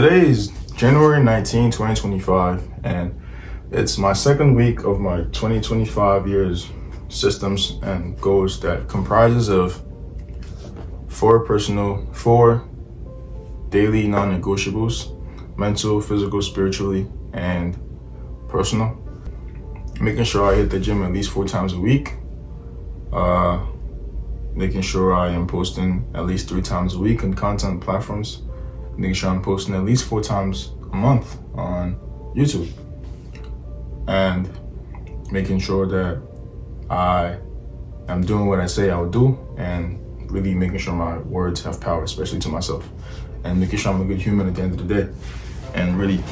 Today is January 19, 2025, and it's my second week of my 2025 year's systems and goals that comprises of four daily non-negotiables: mental, physical, spiritually, and personal. Making sure I hit the gym at least 4 times a week. Making sure I am posting at least 3 times a week on content platforms. Making sure I'm posting at least 4 times a month on YouTube. And making sure that I am doing what I say I will do, and really making sure my words have power, especially to myself. And making sure I'm a good human at the end of the day. And really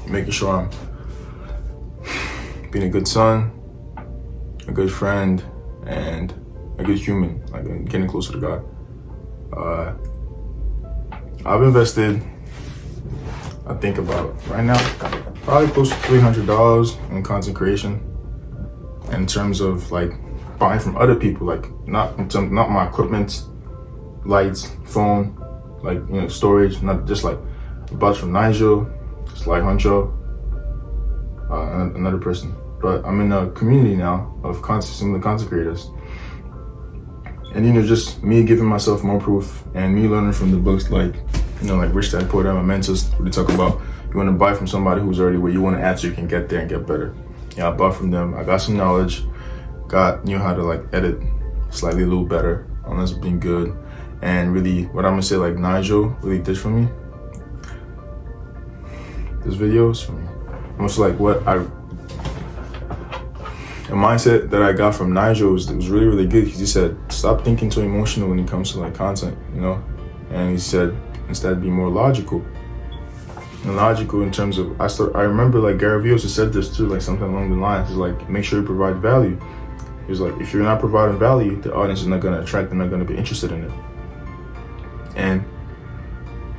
making sure I'm being a good son, a good friend, and a good human, like getting closer to God. I've invested, I think about right now, probably close to $300 in content creation. In terms of like buying from other people, like not my equipment, lights, phone, like storage, not just like I bought from Nigel, Sly Huncho, another person. But I'm in a community now of some of the content creators. And just me giving myself more proof and me learning from the books like Rich Dad Poor Dad, my mentors, where they talk about you want to buy from somebody who's already where you want to add so you can get there and get better. I bought from them. I got some knowledge, knew how to like edit slightly a little better, unless being good. And really what I'm gonna say, like Nigel really did for me. This video is for me. Almost like the mindset that I got from Nigel was really, really good, because he said, stop thinking too emotional when it comes to like content, And he said, instead be more logical. And logical in terms of, I remember like Gary Vee also said this too, like something along the lines, is like, make sure you provide value. He was like, if you're not providing value, the audience is not gonna attract, they're not gonna be interested in it. And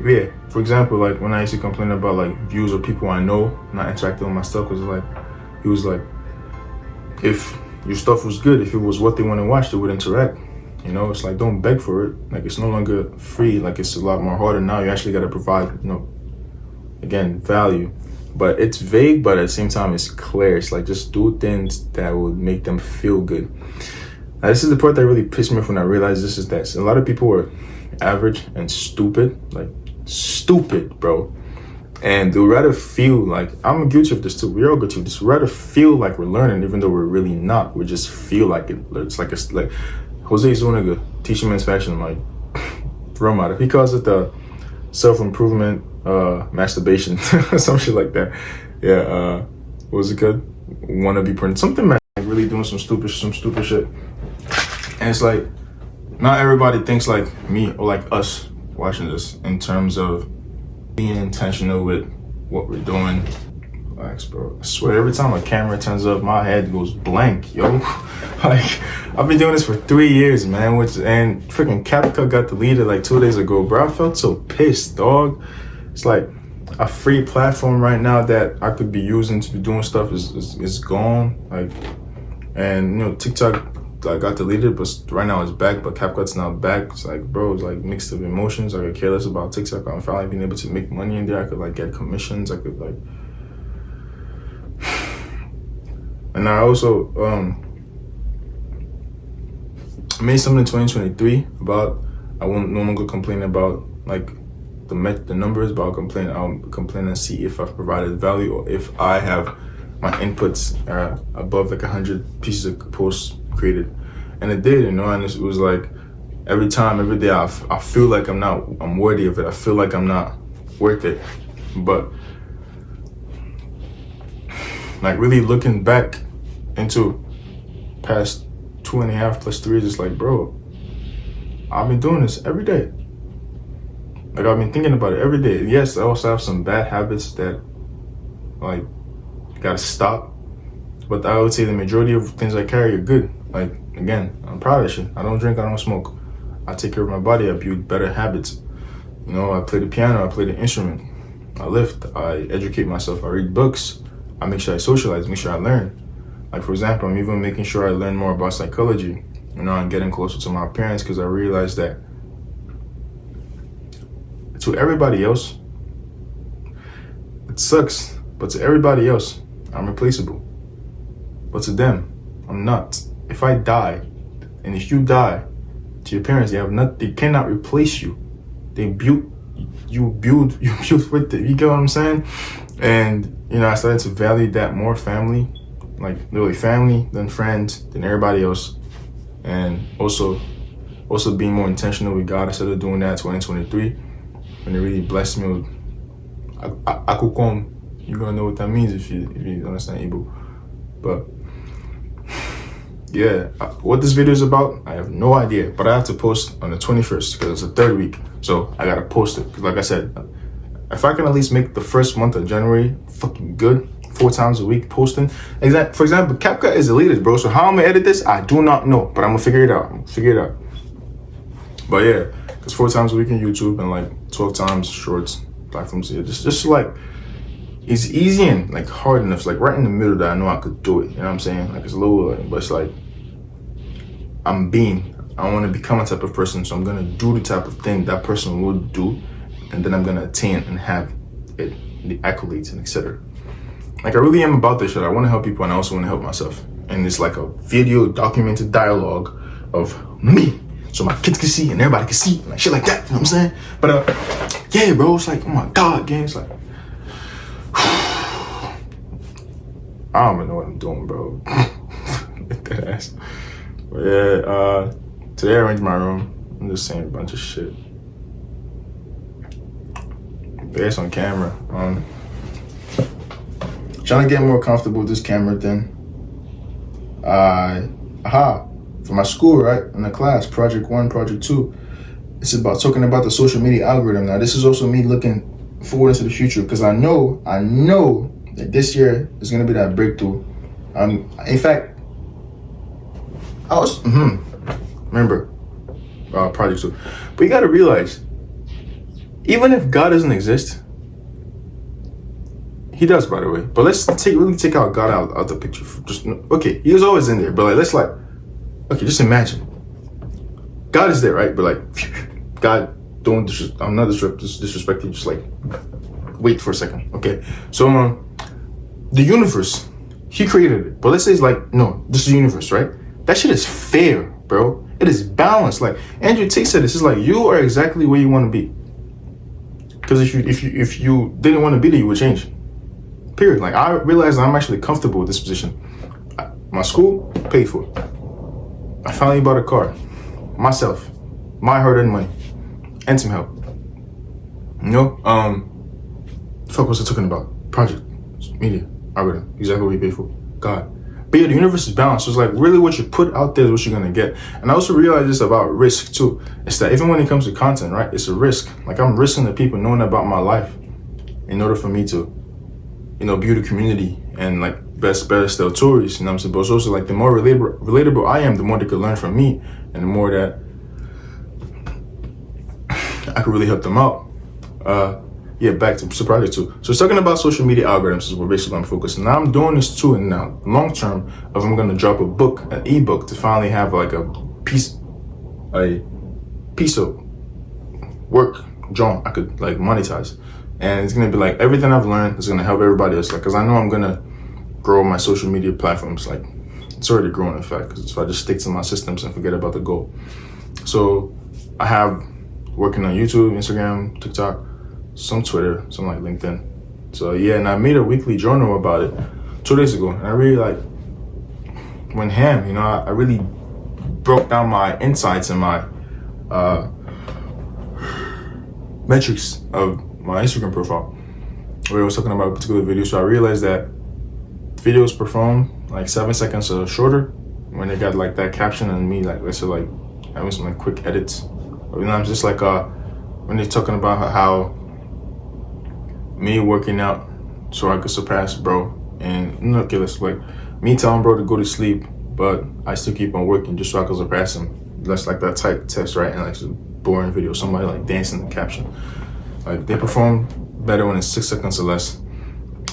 yeah, for example, like when I used to complain about like views of people I know not interacting with my stuff, he was like, if your stuff was good, if it was what they want to watch, they would interact. It's like, don't beg for it. Like, it's no longer free. Like, it's a lot more harder now. You actually got to provide, again, value. But it's vague, but at the same time, it's clear. It's like, just do things that would make them feel good. Now, this is the part that really pissed me off when I realized this, is that a lot of people are average and stupid. Like, stupid, bro. And they'll rather feel like, I'm guilty of this too, we're all guilty of this, we'd rather feel like we're learning even though we're really not. We just feel like it. It's like Jose Zuniga, Teaching Men's Fashion, I'm like, role model. He calls it the self-improvement masturbation, some shit like that. Yeah, what was it called? Wannabe print, something like really doing some stupid shit. And it's like, not everybody thinks like me or like us watching this in terms of being intentional with what we're doing. Relax, bro. I swear, every time a camera turns up, my head goes blank, yo. Like, I've been doing this for 3 years, man. And freaking CapCut got deleted like 2 days ago, bro. I felt so pissed, dog. It's like a free platform right now that I could be using to be doing stuff is gone. Like, and TikTok got deleted, but right now it's back. But CapCut's not back. It's like, bro, it's like mixed of emotions. I could care less about TikTok. I'm finally being able to make money in there. I could like get commissions. I could like, and I also made something in 2023 about, I won't no longer complain about like the numbers, but I'll complain and see if I've provided value, or if I have my inputs above like 100 pieces of posts created. And it did, and it was like every day I feel like I'm worthy of it. I feel like I'm not worth it. But like really looking back into past 2.5 plus 3 is just like, bro, I've been doing this every day. Like, I've been thinking about it every day. Yes, I also have some bad habits that like gotta stop. But I would say the majority of things I carry are good. Like, again, I'm proud of that shit. I don't drink, I don't smoke. I take care of my body, I build better habits. I play the piano, I play the instrument. I lift, I educate myself, I read books. I make sure I socialize, make sure I learn. Like, for example, I'm even making sure I learn more about psychology. I'm getting closer to my parents, because I realized that to everybody else, It sucks, but to everybody else, I'm replaceable. But to them, I'm not. If I die, and if you die, to your parents, they cannot replace you. You build with it. You get what I'm saying? And I started to value that more, family, like literally family, then friends, then everybody else, and also being more intentional with God. I started doing that 2023, when it really blessed me with Akukom. You're gonna know what that means if you understand Igbo. But yeah, what this video is about, I have no idea, but I have to post on the 21st because it's the third week, so I gotta post it. Because like I said, if I can at least make the first month of January fucking good, 4 times a week posting. For example, CapCut is deleted, bro. So how I'm gonna edit this, I do not know, but I'm gonna figure it out. But yeah, it's 4 times a week on YouTube and like 12 times shorts platforms. Yeah, just like, it's easy and like hard enough. It's like right in the middle that I know I could do it. You know what I'm saying? Like it's a little, but it's like I want to become a type of person, so I'm gonna do the type of thing that person would do, and then I'm gonna attain and have it, the accolades and etc. Like I really am about this shit. I want to help people, and I also want to help myself. And it's like a video documented dialogue of me, so my kids can see and everybody can see, like shit like that. You know what I'm saying? But yeah, bro, it's like, oh my god, gang, it's like. I don't even know what I'm doing, bro. That ass. But yeah, today I arranged my room. I'm just saying a bunch of shit. But it's on camera. Trying to get more comfortable with this camera thing. For my school, right? In the class, project 1, project 2. It's about talking about the social media algorithm. Now, this is also me looking forward into the future, because I know that this year is gonna be that breakthrough. In fact, I was remember project 2, but you gotta realize, even if God doesn't exist, He does, by the way. But let's really take out God out the picture. Okay, He was always in there, but like just imagine, God is there, right? But like, God, I'm not disrespecting. Just like, wait for a second, okay? So the universe, He created it, but let's say it's like, no, this is the universe, right? That shit is fair, bro. It is balanced. Like Andrew Tate said, this is like, you are exactly where you want to be. Because if you didn't want to be there, you would change. Period. Like I realized I'm actually comfortable with this position. My school paid for. I finally bought a car, myself, my hard-earned money, and some help. Fuck, what's I talking about? Project, media, algorithm, exactly what we paid for. God. But yeah, the universe is balanced. So it's like, really what you put out there is what you're gonna get. And I also realized this about risk too. It's that even when it comes to content, right, it's a risk. Like I'm risking the people knowing about my life in order for me to, build a community and like better tell stories. You know what I'm saying? But it's also like, the more relatable I am, the more they could learn from me, and the more that I could really help them out. Back to project 2. So it's talking about social media algorithms is what basically I'm focusing. Now I'm doing this too, and now long term, if I'm gonna drop a book, an ebook, to finally have like a piece of work drawn I could like monetize. And it's gonna be like, everything I've learned is gonna help everybody else. Like, cause I know I'm gonna grow my social media platforms. Like, it's already growing in fact, cause if I just stick to my systems and forget about the goal. So I have working on YouTube, Instagram, TikTok, some Twitter, some like LinkedIn. So yeah, and I made a weekly journal about it 2 days ago. And I really like went ham, I really broke down my insights and my metrics of my Instagram profile, where I was talking about a particular video. So I realized that videos perform like 7 seconds or shorter when they got like that caption, and me like, let's say like having some like quick edits. I'm just like when they're talking about how me working out so I could surpass bro, and okay, let's like me telling bro to go to sleep, but I still keep on working just so I could surpass him. That's like that type text, right? And like some boring video, somebody like dancing in the caption. Like they perform better when it's 6 seconds or less.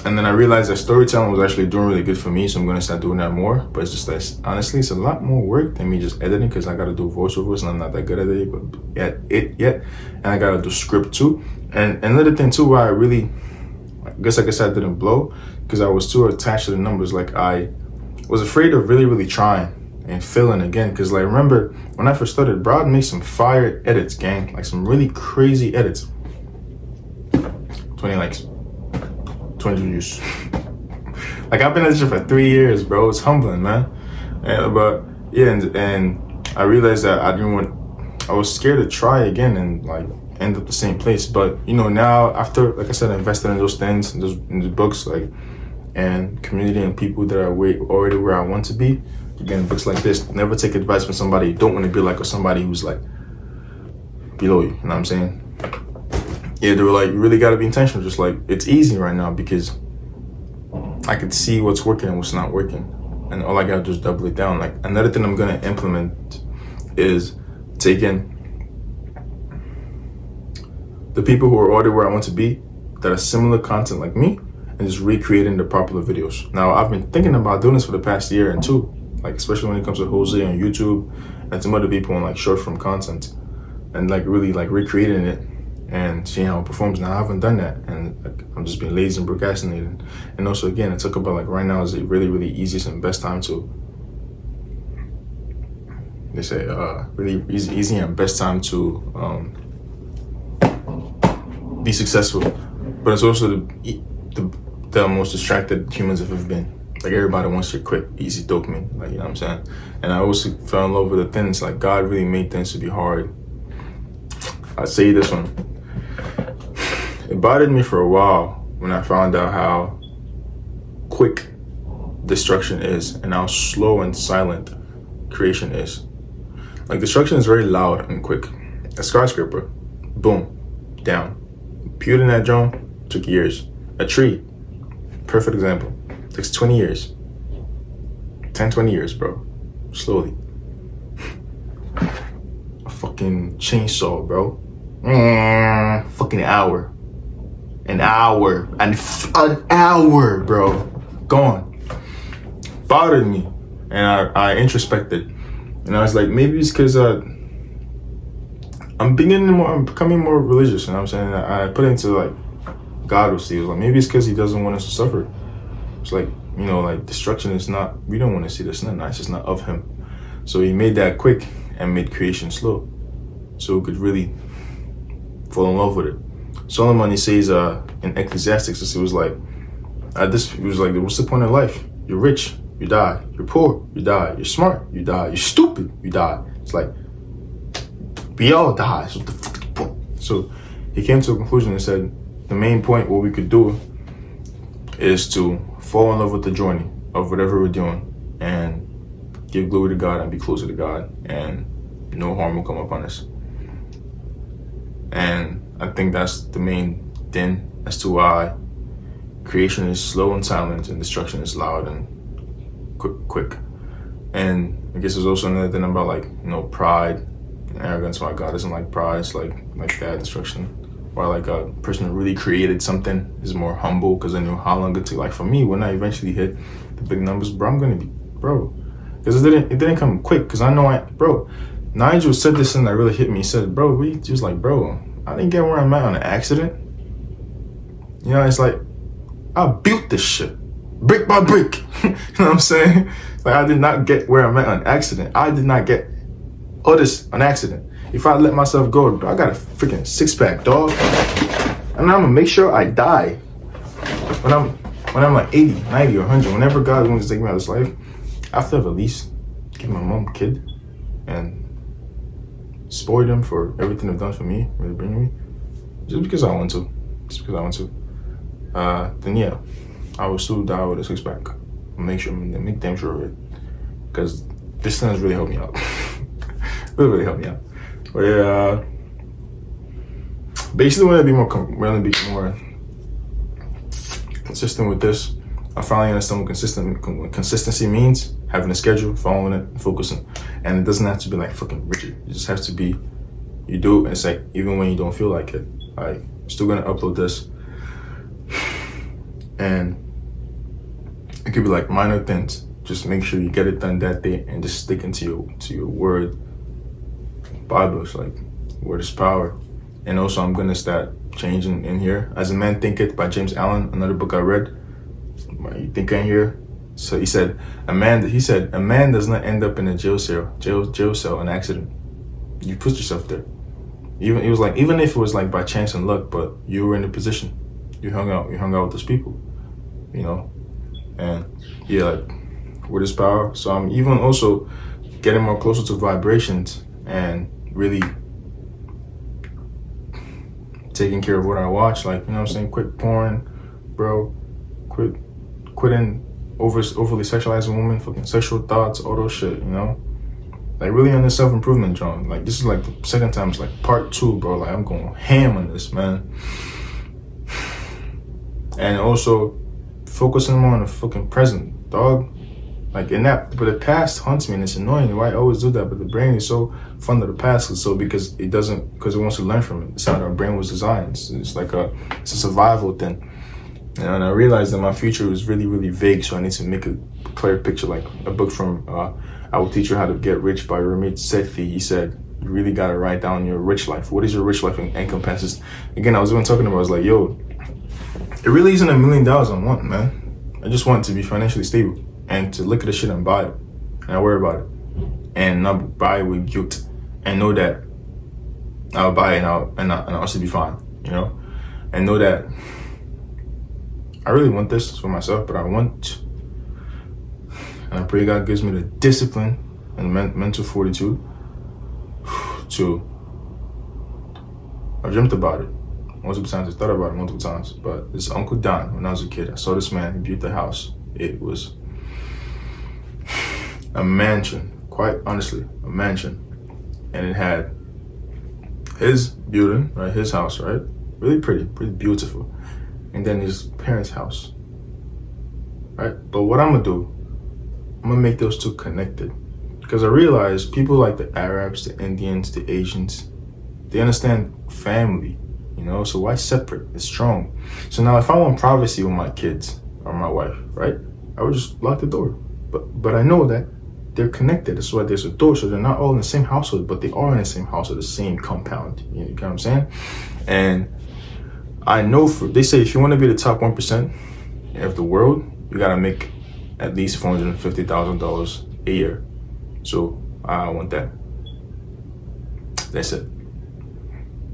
And then I realized that storytelling was actually doing really good for me, so I'm gonna start doing that more. But it's just that, honestly, it's a lot more work than me just editing, because I gotta do voiceovers and I'm not that good at it, yet. And I gotta do script too. And another thing too, why I really guess like I said, I didn't blow because I was too attached to the numbers. Like I was afraid of really, really trying and failing again. Because like remember when I first started, bro, I'd make some fire edits, gang, like some really crazy edits. 20 likes, 20 views. Like I've been at this shit for 3 years, bro. It's humbling, man. But yeah, and I realized that I was scared to try again and like end up the same place. But you know, now after, like I said, I invested in those things, in the books, like, and community and people that are already where I want to be. Again, books like this, never take advice from somebody you don't want to be like, or somebody who's like below you. You know what I'm saying? Yeah, they were like, you really got to be intentional. Just like, it's easy right now because I could see what's working and what's not working. And all I got to do is double it down. Like, another thing I'm going to implement is taking the people who are already where I want to be, that are similar content like me, and just recreating the popular videos. Now, I've been thinking about doing this for the past year and two, like, especially when it comes to Jose on YouTube and some other people on like short form content, and like really like recreating it and seeing how it performs. Now I haven't done that, and like, I'm just being lazy and procrastinating. And also, again, I talk about like right now is a really, really easiest and best time to, they say really easy and best time to be successful. But it's also the most distracted humans have ever been. Like everybody wants your quick, easy dopamine, like, you know what I'm saying? And I also fell in love with the things, like God really made things to be hard. I say this one. It bothered me for a while when I found out how quick destruction is and how slow and silent creation is. Like destruction is very loud and quick. A skyscraper, boom, down. Building that drone took years. A tree, perfect example, takes 20 years. 10, 20 years, bro. Slowly. A fucking chainsaw, bro. Fucking hour. An hour, bro. Gone. Bothered me. And I introspected. And I was like, maybe it's because I'm becoming more religious, you know what I'm saying? I put into like, God will see. It was like, maybe it's because he doesn't want us to suffer. It's like, you know, like destruction is not, we don't want to see this. It's not nice. It's not of him. So he made that quick and made creation slow. So we could really fall in love with it. Solomon, he says in Ecclesiastes, it was like, what's the point of life? You're rich, you die. You're poor, you die. You're smart, you die. You're stupid, you die. It's like, we all die. So what the fuck is the point? So he came to a conclusion and said, the main point, what we could do is to fall in love with the journey of whatever we're doing and give glory to God and be closer to God, and no harm will come upon us. And I think that's the main thing as to why creation is slow and silent and destruction is loud and quick. And I guess there's also another thing about like, you know, pride and arrogance. Why God doesn't like pride. It's like that destruction. Or like a person who really created something is more humble because they knew how long it took. Like for me, when I eventually hit the big numbers, bro, I'm gonna be, bro, because it didn't come quick. Because I know bro, Nigel said this and that really hit me. He said, bro, we just like, bro, I didn't get where I'm at on an accident. You know, it's like, I built this shit, brick by brick. You know what I'm saying? Like, I did not get where I'm at on accident. I did not get all this on accident. If I let myself go, I got a freaking 6-pack, dog. And I'm gonna make sure I die. When I'm like 80, 90, or 100, whenever God wants to take me out of this life, I have to have at least give my mom a kid and spoil them for everything they've done for me, really bringing me. Just because I want to. Then yeah, I will still die with a 6-pack. Make damn sure of it. Because this thing has really helped me out. really helped me out. But yeah, basically want to be more consistent with this. I finally understand what consistency means. Having a schedule, following it, focusing. And it doesn't have to be like fucking rigid. It just has to be, you do it, and it's like, even when you don't feel like it. I'm still gonna upload this. And it could be like minor things. Just make sure you get it done that day and just stick into your word. Bible is like, word is power. And also, I'm gonna start changing in here. As a Man Thinketh by James Allen, another book I read. You think in here? So he said, a man does not end up in a jail cell in accident. You put yourself there. Even if it was like by chance and luck, but you were in a position. You hung out with those people, you know, and yeah, like with this power. So I'm even also getting more closer to vibrations and really taking care of what I watch. Like, you know what I'm saying? Quit porn, bro. Quitting overly sexualizing women, fucking sexual thoughts, all those shit, you know? Like really on this self-improvement, John. Like this is like the second time, it's like part 2, bro. Like I'm going ham on this, man. And also focusing more on the fucking present, dog. Like in that, but the past haunts me and it's annoying. Why I always do that? But the brain is so fond of the past, because it wants to learn from it. It's how our brain was designed. It's a survival thing. And I realized that my future was really, really vague, so I need to make a clear picture. Like a book from I Will Teach You How to Get Rich by Ramit Sethi. He said, you really gotta write down your rich life. What is your rich life encompasses? Again, I was even talking about, I was like, yo, it really isn't $1 million I want, man. I just want to be financially stable and to look at the shit and buy it. And I worry about it. And not buy it with guilt. And know that I'll buy it and I'll still be fine, you know? And know that I really want this for myself, but I want, and I pray God gives me the discipline and mental fortitude to, I dreamt about it multiple times, I thought about it multiple times, but it's Uncle Don. When I was a kid, I saw this man, he built the house. It was a mansion, quite honestly, a mansion. And it had his building, right, his house, right? Really pretty beautiful. And then his parents' house, right? But what I'm gonna do, I'm gonna make those two connected. Because I realize people like the Arabs, the Indians, the Asians, they understand family, you know? So why separate? It's strong. So now if I want privacy with my kids or my wife, right? I would just lock the door. But I know that they're connected. That's why there's a door. So they're not all in the same household, but they are in the same household, the same compound. You know what I'm saying? And I know they say if you want to be the top 1% of the world, you gotta make at least $450,000 a year. So I want that. That's it.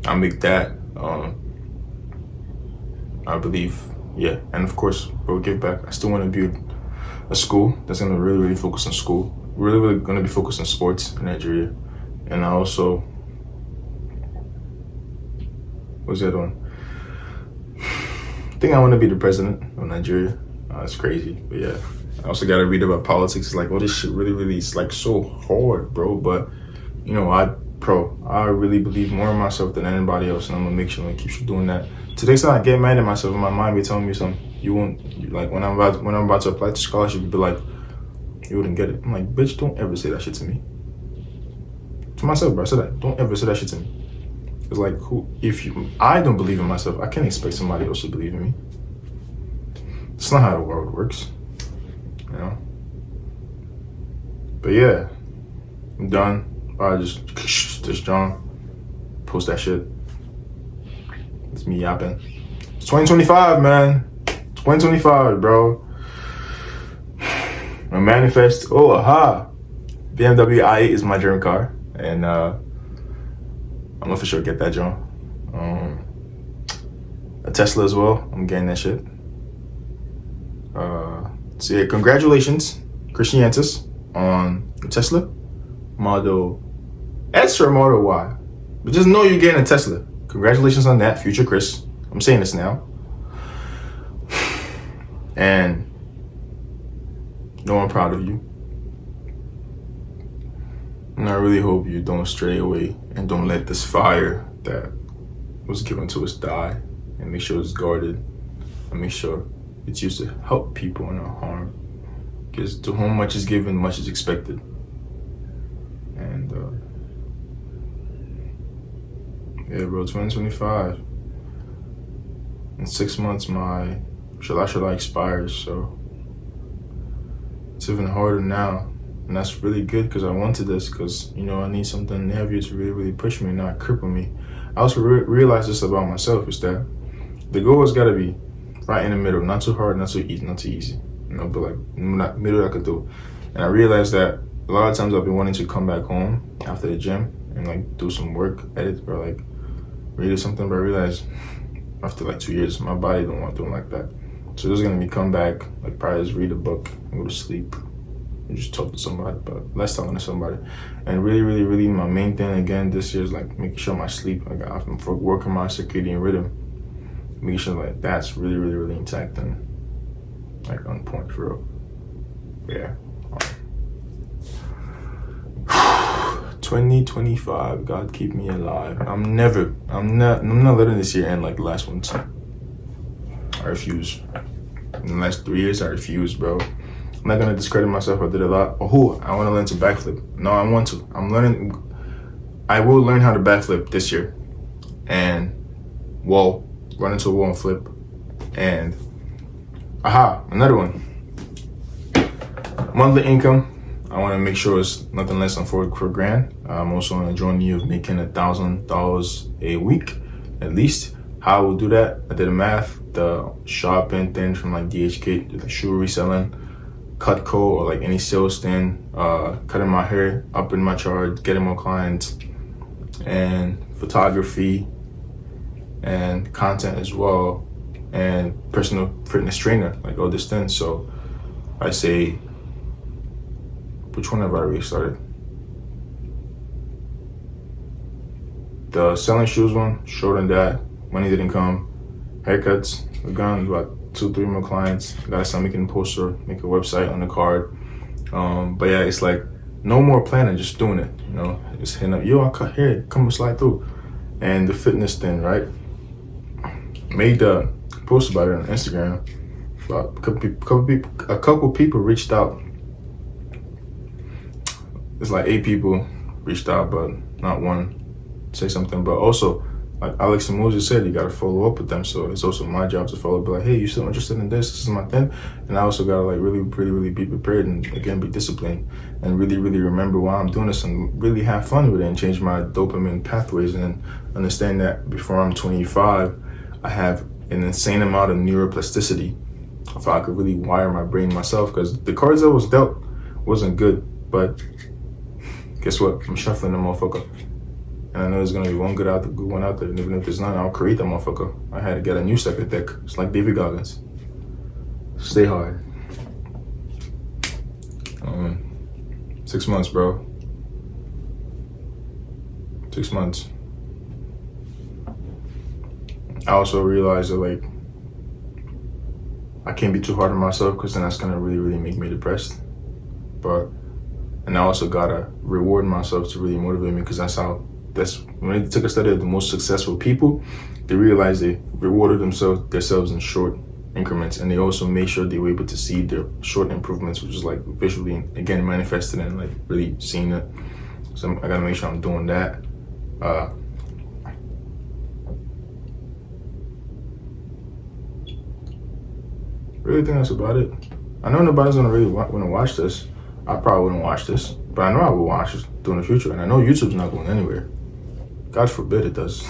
I'll make that. I believe, yeah. And of course, we'll give back. I still want to build a school that's gonna really, really focus on school. Really gonna be focused on sports in Nigeria. And I also, what's the other one? I think I want to be the president of Nigeria. It's crazy, but yeah. I also got to read about politics. It's like, oh, this shit really is like so hard, bro. But you know, I really believe more in myself than anybody else, and I'm gonna make sure I keep doing that. To the extent I get mad at myself, in my mind be telling me something. Like when I'm about to apply to scholarship, you'd be like, you wouldn't get it. I'm like, bitch, don't ever say that shit to me. To myself, bro. I said that. Don't ever say that shit to me. It's like, I don't believe in myself, I can't expect somebody else to believe in me. It's not how the world works, you know? But yeah, I'm done. I just John, post that shit. It's me yapping. It's 2025, man. 2025, bro. My manifest, BMW i8 is my dream car. And I'm gonna for sure get that, John. A Tesla as well. I'm getting that shit. So yeah, congratulations, Christiantis, on the Tesla Model S or Model Y. But just know you're getting a Tesla. Congratulations on that, future Chris. I'm saying this now. And know I'm proud of you. And I really hope you don't stray away and don't let this fire that was given to us die, and make sure it's guarded and make sure it's used to help people and not harm. Because to whom much is given, much is expected. And yeah, bro, 2025. In 6 months, my Shala expires, so it's even harder now. And that's really good because I wanted this, because, you know, I need something heavier to really, really push me and not cripple me. I also realized this about myself, is that the goal has got to be right in the middle, not too hard, not too easy, not too easy, you know, but like not middle I could do. And I realized that a lot of times I've been wanting to come back home after the gym and like do some work, edit, or like read or something, but I realized after like 2 years, my body don't want doing like that. So this is gonna be come back, like probably just read a book and go to sleep and just talk to somebody, but less talking to somebody. And really, really, really, my main thing again this year is like making sure my sleep, like I'm working my circadian rhythm, making sure like that's really, really, really intact and like on point for real. Yeah. 2025, God keep me alive. I'm not letting this year end like the last ones. I refuse. In the last 3 years, I refuse, bro. I'm not gonna discredit myself. I did a lot. Oh, I want to learn to backflip. No, I want to. I will learn how to backflip this year. And run into a wall and flip. And another one. Monthly income. I want to make sure it's nothing less than $4 grand. I'm also on a journey of making $1,000 a week, at least. How I will do that? I did the math. The shopping thing from like DHK, the shoe reselling, Cutco, or like any sales thing, cutting my hair, upping my charge, getting more clients, and photography, and content as well, and personal fitness trainer, like all this thing. So I say, which one have I already started? The selling shoes one, short on that, money didn't come. Haircuts, I've gone about 2-3 more clients. Gotta start making a poster, make a website on the card. But yeah, it's like no more planning, just doing it, you know? Just hitting up, yo, I'll cut here, come and slide through. And the fitness thing, right? Made a post about it on Instagram. But a couple people reached out. It's like 8 people reached out, but not one say something. But also, like Alex and Moses said, you gotta follow up with them. So it's also my job to follow up, be like, hey, you still interested in this? This is my thing. And I also gotta like really, really, really be prepared and again, be disciplined and really, really remember why I'm doing this and really have fun with it and change my dopamine pathways and understand that before I'm 25, I have an insane amount of neuroplasticity. If I could really wire my brain myself, because the cards that was dealt wasn't good, but guess what? I'm shuffling the motherfucker. And I know there's gonna be one good one out there, and even if there's none, I'll create that motherfucker. I had to get a new stack of deck. It's like David Goggins. Stay hard. 6 months, bro. 6 months. I also realized that like I can't be too hard on myself, because then that's gonna really, really make me depressed. And I also gotta reward myself to really motivate me, because that's when they took a study of the most successful people, they realized they rewarded themselves in short increments, and they also made sure they were able to see their short improvements, which is like visually again manifested and like really seeing it. So I gotta make sure I'm doing that. Really think that's about it. I know nobody's gonna really want to watch this. I probably wouldn't watch this, but I know I will watch this in the future, and I know YouTube's not going anywhere. God forbid it does,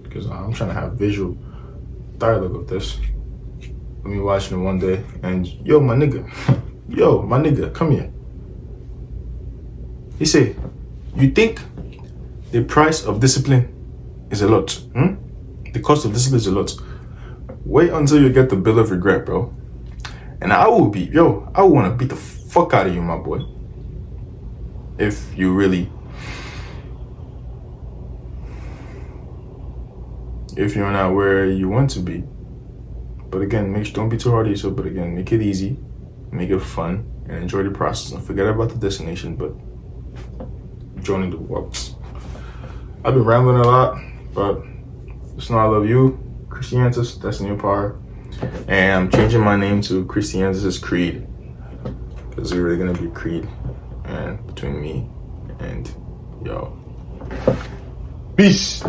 because I'm trying to have visual dialogue of this. Let me watching it one day, and yo, my nigga, come here. He say, you think the price of discipline is a lot? The cost of discipline is a lot. Wait until you get the bill of regret, bro. And I want to beat the fuck out of you, my boy. If you're not where you want to be. But again, don't be too hard on yourself, but again, make it easy, make it fun, and enjoy the process. And forget about the destination, but joining the walks. I've been rambling a lot, but just know I love you. Christiantis, that's new power. And I'm changing my name to Christiantis Creed, because it's really gonna be a creed and between me and y'all. Peace.